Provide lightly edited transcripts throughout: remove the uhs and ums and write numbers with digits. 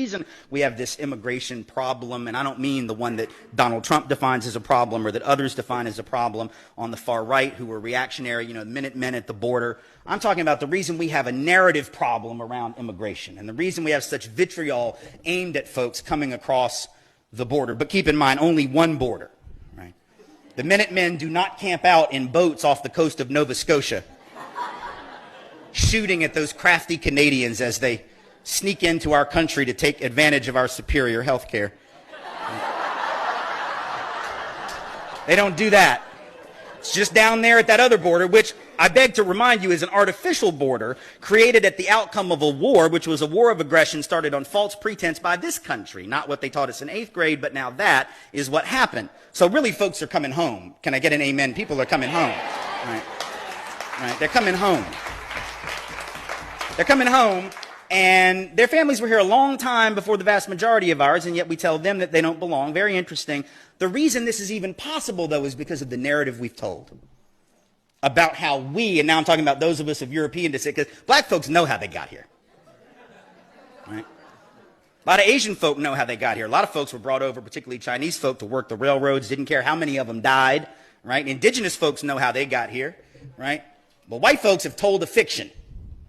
reason we have this immigration problem, and I don't mean the one that Donald Trump defines as a problem or that others define as a problem on the far right who are reactionary, the Minutemen at the border. I'm talking about the reason we have a narrative problem around immigration and the reason we have such vitriol aimed at folks coming across the border. But keep in mind, only one border, right? The Minutemen do not camp out in boats off the coast of Nova Scotia, shooting at those crafty Canadians as they sneak into our country to take advantage of our superior health care. They don't do that. It's just down there at that other border, which I beg to remind you is an artificial border created at the outcome of a war, which was a war of aggression started on false pretense by this country. Not what they taught us in 8th grade, but now that is what happened. So really, folks are coming home. Can I get an amen? People are coming home. Right? They're coming home. They're coming home, and their families were here a long time before the vast majority of ours, and yet we tell them that they don't belong. Very interesting. The reason this is even possible, though, is because of the narrative we've told about how we, and now I'm talking about those of us of European descent, because black folks know how they got here. Right? A lot of Asian folk know how they got here. A lot of folks were brought over, particularly Chinese folk, to work the railroads, didn't care how many of them died. Right? Indigenous folks know how they got here. Right? But white folks have told a fiction.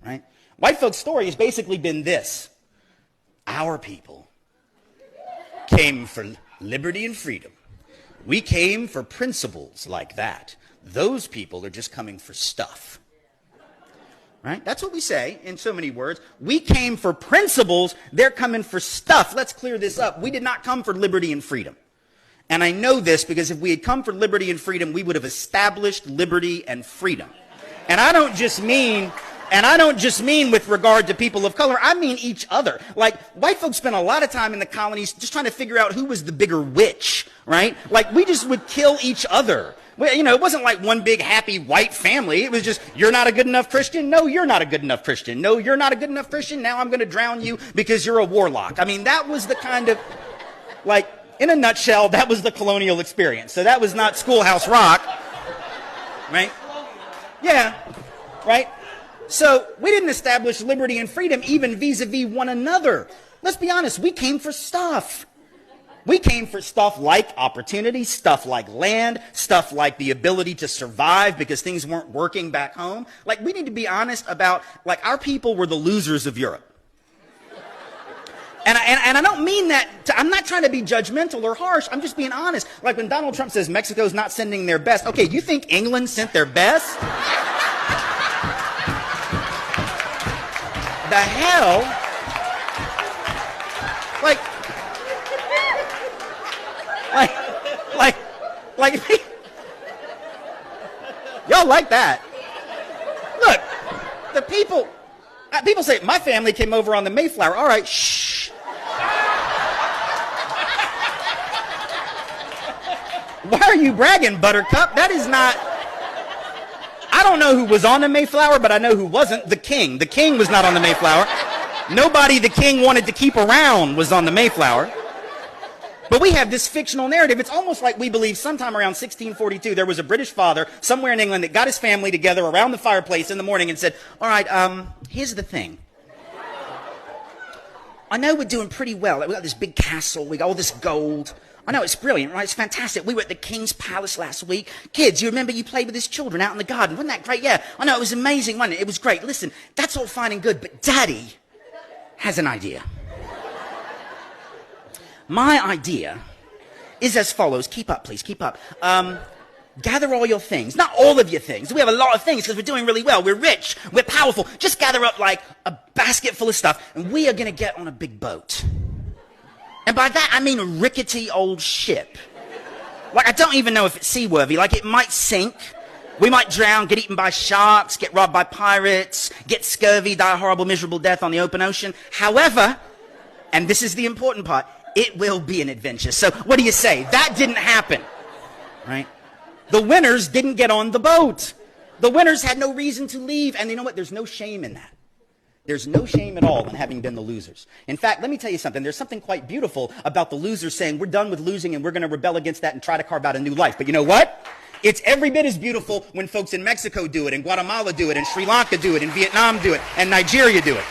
Right? White folks' story has basically been this. Our people came for liberty and freedom. We came for principles like that. Those people are just coming for stuff. Right? That's what we say in so many words. We came for principles. They're coming for stuff. Let's clear this up. We did not come for liberty and freedom. And I know this because if we had come for liberty and freedom, we would have established liberty and freedom. And I don't just mean with regard to people of color, I mean each other. Like, white folks spent a lot of time in the colonies just trying to figure out who was the bigger witch, right? Like, we just would kill each other. Well, it wasn't like one big happy white family. It was just, you're not a good enough Christian. No, you're not a good enough Christian. No, you're not a good enough Christian. Now I'm going to drown you because you're a warlock. I mean, that was the kind of, like, in a nutshell, that was the colonial experience. So that was not Schoolhouse Rock, right? Yeah, right? So we didn't establish liberty and freedom even vis-a-vis one another. Let's be honest, we came for stuff. We came for stuff like opportunity, stuff like land, stuff like the ability to survive because things weren't working back home. Like, we need to be honest about, like, our people were the losers of Europe. And I don't mean that, I'm not trying to be judgmental or harsh, I'm just being honest. Like when Donald Trump says Mexico's not sending their best, okay, you think England sent their best? The hell? Like, y'all like that? Look, the people say, my family came over on the Mayflower. All right, shh. Why are you bragging, Buttercup? That is not... I don't know who was on the Mayflower, but I know who wasn't. The king. The king was not on the Mayflower. Nobody the king wanted to keep around was on the Mayflower. But we have this fictional narrative. It's almost like we believe sometime around 1642 there was a British father somewhere in England that got his family together around the fireplace in the morning and said, all right, here's the thing. I know we're doing pretty well. Like, we got this big castle. We got all this gold. I know, it's brilliant, right? It's fantastic. We were at the King's Palace last week. Kids, you remember you played with his children out in the garden? Wasn't that great? Yeah. I know, it was amazing, wasn't it? It was great. Listen, that's all fine and good, but Daddy has an idea. My idea is as follows. Keep up, please. Keep up. Gather all your things. Not all of your things. We have a lot of things because we're doing really well. We're rich. We're powerful. Just gather up like a basket full of stuff, and we are going to get on a big boat. And by that, I mean a rickety old ship. Like, I don't even know if it's seaworthy. Like, it might sink. We might drown, get eaten by sharks, get robbed by pirates, get scurvy, die a horrible, miserable death on the open ocean. However, and this is the important part, it will be an adventure. So what do you say? That didn't happen, right? The winners didn't get on the boat. The winners had no reason to leave. And you know what? There's no shame in that. There's no shame at all in having been the losers. In fact, let me tell you something. There's something quite beautiful about the losers saying, we're done with losing and we're going to rebel against that and try to carve out a new life. But you know what? It's every bit as beautiful when folks in Mexico do it, and Guatemala do it, and Sri Lanka do it, and Vietnam do it, and Nigeria do it.